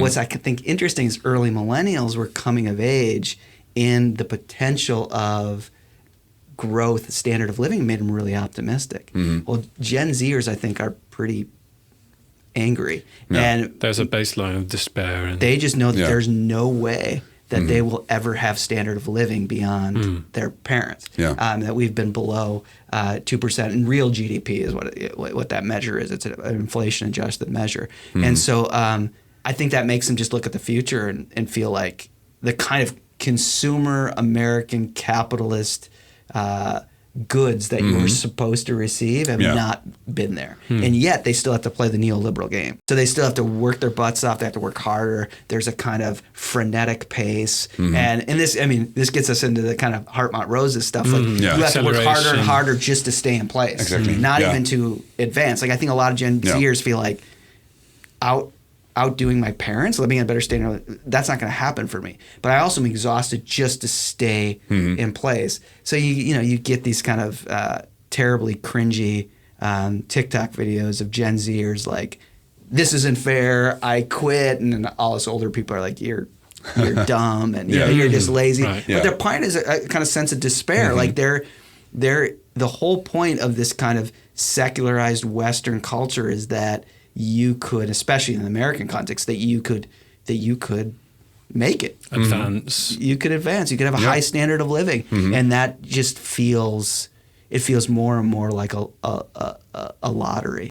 What's I think interesting is early millennials were coming of age in the potential of growth, standard of living made them really optimistic. Well, Gen Zers, I think, are pretty angry. Yeah. And There's a baseline of despair. And they just know that Yeah. there's no way that they will ever have standard of living beyond their parents. Yeah. That we've been below 2%, and real GDP is what that measure is. It's an inflation-adjusted measure. And so I think that makes them just look at the future and feel like the kind of consumer American capitalist goods that you were supposed to receive have not been there. And yet they still have to play the neoliberal game. So they still have to work their butts off. They have to work harder. There's a kind of frenetic pace. And this, I mean, this gets us into the kind of Hartmut Rosa's stuff. Like you have to work harder and harder just to stay in place. Exactly. Not even to advance. Like I think a lot of Gen Zers feel like outdoing my parents, living in a better standard, that's not going to happen for me. But I also am exhausted just to stay in place. So you get these kind of terribly cringy TikTok videos of Gen Zers like, this isn't fair, I quit, and then all us older people are like, you're dumb and you're just lazy. Right. But their point is a kind of sense of despair. Like they're the whole point of this kind of secularized Western culture is that you could, especially in the American context, that you could make it. advance. You could advance. You could have a high standard of living, and that just feels more and more like a lottery.